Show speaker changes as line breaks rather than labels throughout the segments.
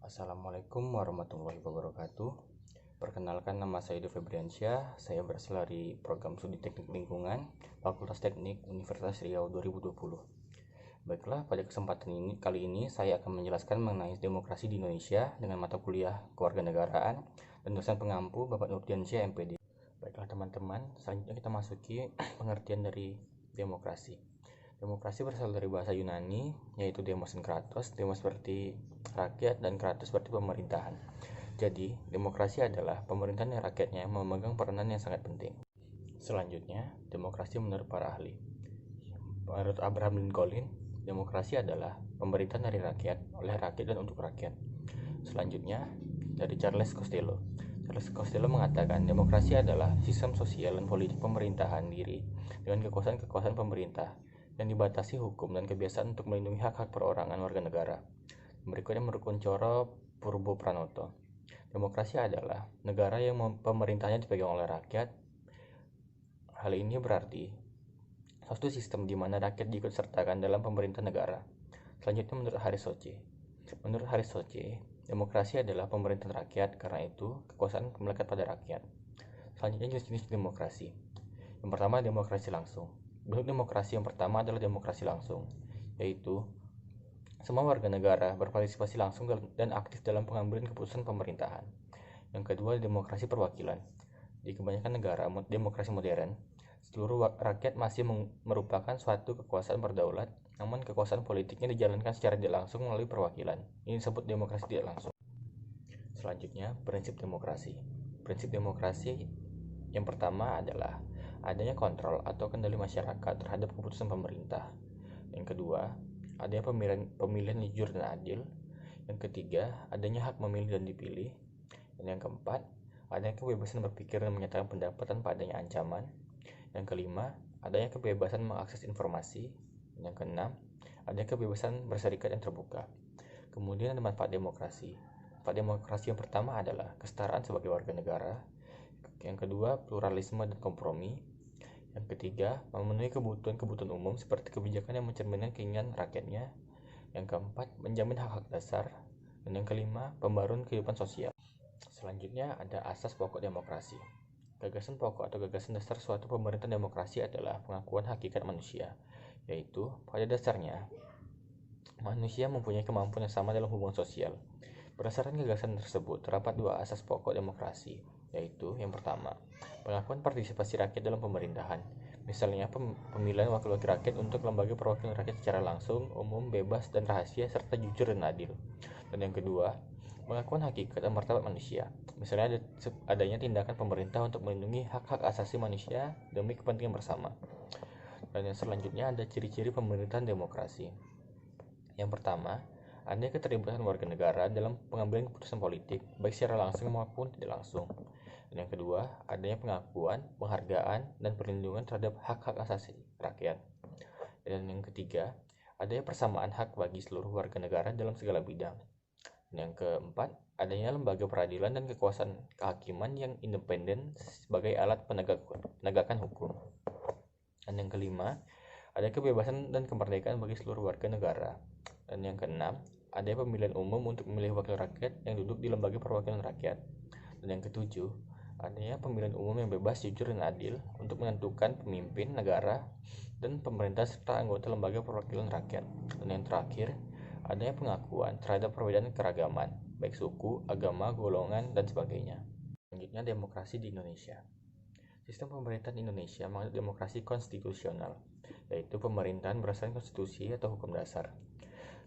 Assalamualaikum warahmatullahi wabarakatuh. Perkenalkan, nama saya Yudi Febriansyah. Saya berasal dari program studi Teknik Lingkungan, Fakultas Teknik Universitas Riau 2020. Baiklah, pada kesempatan kali ini saya akan menjelaskan mengenai demokrasi di Indonesia dengan mata kuliah Kewarganegaraan dan dosen pengampu Bapak Nurdiansyah MPD. Baiklah teman-teman, selanjutnya kita masuki pengertian dari demokrasi. Demokrasi berasal dari bahasa Yunani, yaitu demos dan kratos. Demos seperti rakyat dan kratos seperti pemerintahan. Jadi, demokrasi adalah pemerintahan yang rakyatnya memegang peranan yang sangat penting. Selanjutnya, demokrasi menurut para ahli. Menurut Abraham Lincoln, demokrasi adalah pemerintahan dari rakyat, oleh rakyat dan untuk rakyat. Selanjutnya, dari Charles Costello. Charles Costello mengatakan demokrasi adalah sistem sosial dan politik pemerintahan diri dengan kekuasaan pemerintah yang dibatasi hukum dan kebiasaan untuk melindungi hak-hak perorangan warga negara. Berikutnya menurut Kuncoro Purbo Pranoto. Demokrasi adalah negara yang pemerintahnya dipegang oleh rakyat. Hal ini berarti suatu sistem di mana rakyat diikut sertakan dalam pemerintah negara. Selanjutnya menurut Haris Soce. Menurut Haris Soce, demokrasi adalah pemerintahan rakyat, karena itu kekuasaan melekat pada rakyat. Selanjutnya jenis-jenis demokrasi. Yang pertama, demokrasi langsung. Bentuk demokrasi yang pertama adalah demokrasi langsung, yaitu semua warga negara berpartisipasi langsung dan aktif dalam pengambilan keputusan pemerintahan. Yang kedua, demokrasi perwakilan. Di kebanyakan negara demokrasi modern, seluruh rakyat masih merupakan suatu kekuasaan berdaulat, namun kekuasaan politiknya dijalankan secara tidak langsung melalui perwakilan. Ini disebut demokrasi tidak langsung. Selanjutnya, prinsip demokrasi. Prinsip demokrasi yang pertama adalah adanya kontrol atau kendali masyarakat terhadap keputusan pemerintah. Yang kedua, adanya pemilihan jujur dan adil. Yang ketiga, adanya hak memilih dan dipilih. Dan yang keempat, adanya kebebasan berpikir dan menyatakan pendapat tanpa adanya ancaman. Yang kelima, adanya kebebasan mengakses informasi. Yang keenam, adanya kebebasan berserikat yang terbuka. Kemudian ada manfaat demokrasi. Manfaat demokrasi yang pertama adalah kesetaraan sebagai warga negara. Yang kedua, pluralisme dan kompromi. Yang ketiga, memenuhi kebutuhan umum seperti kebijakan yang mencerminkan keinginan rakyatnya. Yang keempat, menjamin hak-hak dasar. Dan yang kelima, pembaruan kehidupan sosial. Selanjutnya ada asas pokok demokrasi. Gagasan pokok atau gagasan dasar suatu pemerintahan demokrasi adalah pengakuan hakikat manusia, yaitu pada dasarnya manusia mempunyai kemampuan yang sama dalam hubungan sosial. Berdasarkan gagasan tersebut, terdapat dua asas pokok demokrasi, yaitu yang pertama, pengakuan partisipasi rakyat dalam pemerintahan. Misalnya pemilihan wakil-wakil rakyat untuk lembaga perwakilan rakyat secara langsung, umum, bebas, dan rahasia, serta jujur dan adil. Dan yang kedua, pengakuan hakikat dan martabat manusia. Misalnya adanya tindakan pemerintah untuk melindungi hak-hak asasi manusia demi kepentingan bersama. Dan yang selanjutnya ada ciri-ciri pemerintahan demokrasi. Yang pertama, adanya keterlibatan warga negara dalam pengambilan keputusan politik, baik secara langsung maupun tidak langsung. Dan yang kedua, adanya pengakuan, penghargaan, dan perlindungan terhadap hak-hak asasi rakyat. Dan yang ketiga, adanya persamaan hak bagi seluruh warga negara dalam segala bidang. Dan yang keempat, adanya lembaga peradilan dan kekuasaan kehakiman yang independen sebagai alat penegakan hukum. Dan yang kelima, ada kebebasan dan kemerdekaan bagi seluruh warga negara. Dan yang keenam, adanya pemilihan umum untuk memilih wakil rakyat yang duduk di lembaga perwakilan rakyat. Dan yang ketujuh, adanya pemilihan umum yang bebas, jujur, dan adil untuk menentukan pemimpin negara dan pemerintah serta anggota lembaga perwakilan rakyat. Dan yang terakhir, adanya pengakuan terhadap perbedaan keragaman, baik suku, agama, golongan, dan sebagainya. Selanjutnya, demokrasi di Indonesia. Sistem pemerintahan Indonesia menganut demokrasi konstitusional, yaitu pemerintahan berdasarkan konstitusi atau hukum dasar.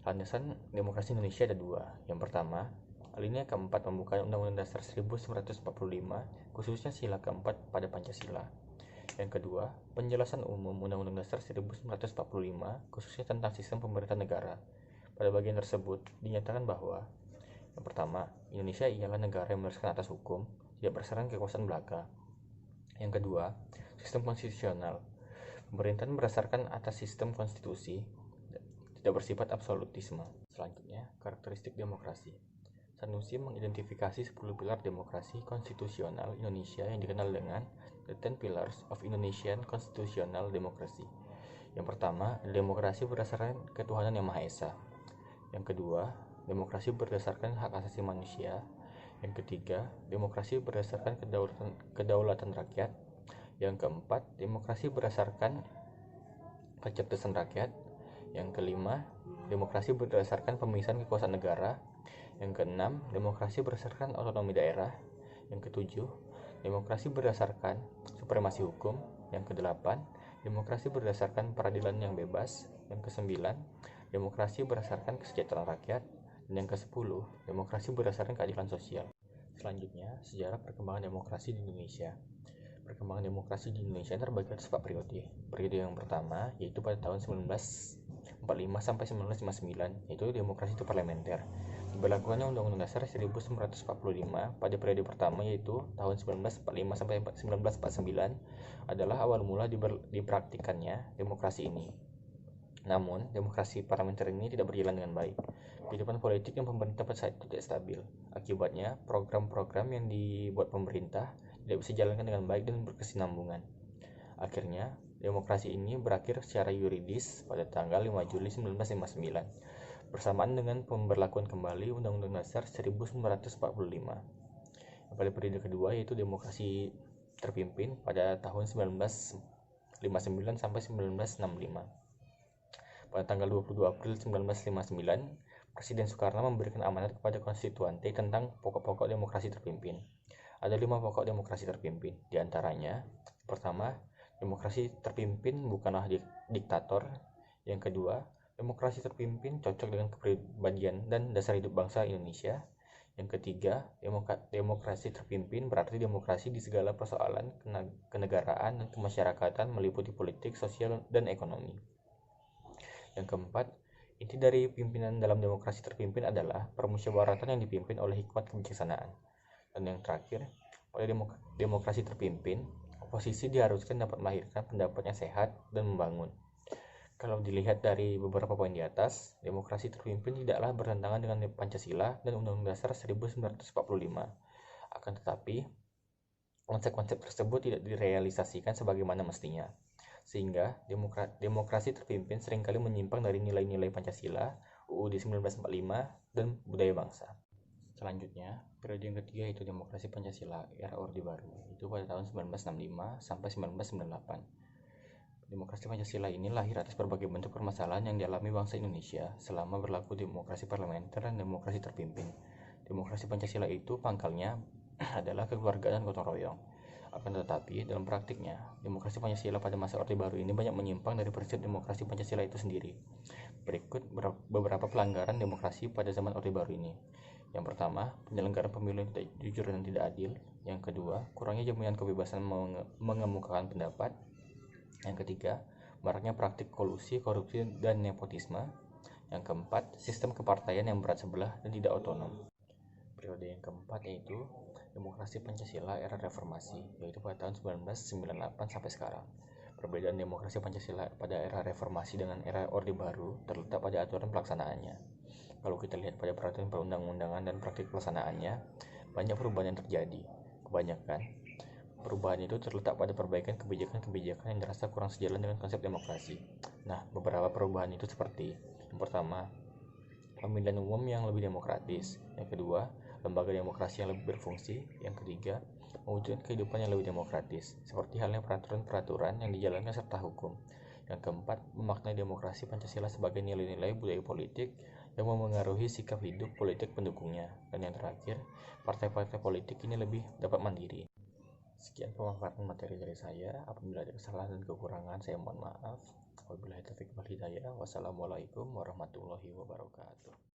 Landasan demokrasi Indonesia ada dua. Yang pertama, alinea keempat pembukaan Undang-Undang Dasar 1945, khususnya sila keempat pada Pancasila. Yang kedua, penjelasan umum Undang-Undang Dasar 1945, khususnya tentang sistem pemerintahan negara. Pada bagian tersebut, dinyatakan bahwa yang pertama, Indonesia ialah negara yang berdasarkan atas hukum, tidak berdasarkan kekuasaan belaka. Yang kedua, sistem konstitusional. Pemerintahan berdasarkan atas sistem konstitusi, tidak bersifat absolutisme. Selanjutnya, karakteristik demokrasi. Sanusi mengidentifikasi 10 pilar demokrasi konstitusional Indonesia yang dikenal dengan The 10 Pillars of Indonesian Constitutional Democracy. Yang pertama, demokrasi berdasarkan ketuhanan yang Maha Esa. Yang kedua, demokrasi berdasarkan hak asasi manusia. Yang ketiga, demokrasi berdasarkan kedaulatan rakyat. Yang keempat, demokrasi berdasarkan kecerdasan rakyat. Yang kelima, demokrasi berdasarkan pemisahan kekuasaan negara. Yang keenam, demokrasi berdasarkan otonomi daerah. Yang ketujuh, demokrasi berdasarkan supremasi hukum. Yang kedelapan, demokrasi berdasarkan peradilan yang bebas. Yang kesembilan, demokrasi berdasarkan kesejahteraan rakyat. Dan yang kesepuluh, demokrasi berdasarkan keadilan sosial. Selanjutnya, sejarah perkembangan demokrasi di Indonesia. Perkembangan demokrasi di Indonesia terbagi atas 4 periode. Periode yang pertama yaitu pada tahun 1945 sampai 1959, yaitu demokrasi parlementer. Diberlakukannya Undang-Undang Dasar 1945 pada periode pertama yaitu tahun 1945 sampai 1949 adalah awal mula dipraktikannya demokrasi ini. Namun, demokrasi parlementer ini tidak berjalan dengan baik. Kehidupan politik yang pemerintah pada saat itu tidak stabil. Akibatnya, program-program yang dibuat pemerintah tidak bisa dijalankan dengan baik dan berkesinambungan. Akhirnya, demokrasi ini berakhir secara yuridis pada tanggal 5 Juli 1959, bersamaan dengan pemberlakuan kembali Undang-Undang Dasar 1945. Pada periode kedua yaitu demokrasi terpimpin pada tahun 1959 sampai 1965. Pada tanggal 22 April 1959, Presiden Soekarno memberikan amanat kepada konstituante tentang pokok-pokok demokrasi terpimpin. Ada 5 pokok demokrasi terpimpin, diantaranya: pertama, demokrasi terpimpin bukanlah diktator. Yang kedua, demokrasi terpimpin cocok dengan kepribadian dan dasar hidup bangsa Indonesia. Yang ketiga, demokrasi terpimpin berarti demokrasi di segala persoalan kenegaraan dan kemasyarakatan meliputi politik, sosial, dan ekonomi. Yang keempat, inti dari pimpinan dalam demokrasi terpimpin adalah permusyawaratan yang dipimpin oleh hikmat kebijaksanaan. Dan yang terakhir, pada demokrasi terpimpin, oposisi diharuskan dapat melahirkan pendapat yang sehat dan membangun. Kalau dilihat dari beberapa poin di atas, demokrasi terpimpin tidaklah bertentangan dengan Pancasila dan Undang-Undang Dasar 1945. Akan tetapi, konsep-konsep tersebut tidak direalisasikan sebagaimana mestinya, sehingga demokrasi terpimpin seringkali menyimpang dari nilai-nilai Pancasila, UUD 1945, dan budaya bangsa. Selanjutnya, periode yang ketiga yaitu demokrasi Pancasila era Orde Baru, itu pada tahun 1965 sampai 1998. Demokrasi Pancasila ini lahir atas berbagai bentuk permasalahan yang dialami bangsa Indonesia selama berlaku demokrasi parlementer dan demokrasi terpimpin. Demokrasi Pancasila itu pangkalnya adalah kekeluargaan dan gotong royong. Akan tetapi, dalam praktiknya, demokrasi Pancasila pada masa Orde Baru ini banyak menyimpang dari prinsip demokrasi Pancasila itu sendiri. Berikut beberapa pelanggaran demokrasi pada zaman Orde Baru ini. Yang pertama, penyelenggaraan pemilu yang tidak jujur dan tidak adil. Yang kedua, kurangnya jaminan kebebasan mengemukakan pendapat. Yang ketiga, maraknya praktik kolusi, korupsi, dan nepotisme. Yang keempat, sistem kepartaian yang berat sebelah dan tidak otonom. Periode yang keempat yaitu demokrasi Pancasila era reformasi, yaitu pada tahun 1998 sampai sekarang. Perbedaan demokrasi Pancasila pada era reformasi dengan era Orde Baru terletak pada aturan pelaksanaannya. Kalau kita lihat pada peraturan perundang-undangan dan praktik pelaksanaannya, banyak perubahan yang terjadi. Kebanyakan perubahan itu terletak pada perbaikan kebijakan-kebijakan yang dirasa kurang sejalan dengan konsep demokrasi. Nah, beberapa perubahan itu seperti: yang pertama, pemilihan umum yang lebih demokratis. Yang kedua, lembaga demokrasi yang lebih berfungsi. Yang ketiga, mewujudkan kehidupan yang lebih demokratis, seperti halnya peraturan-peraturan yang dijalankan serta hukum. Yang keempat, memaknai demokrasi Pancasila sebagai nilai-nilai budaya politik yang memengaruhi sikap hidup politik pendukungnya. Dan yang terakhir, partai-partai politik ini lebih dapat mandiri. Sekian pemaparan materi dari saya. Apabila ada kesalahan dan kekurangan, saya mohon maaf. Wabillahi taufiq wal hidayah. Wassalamualaikum warahmatullahi wabarakatuh.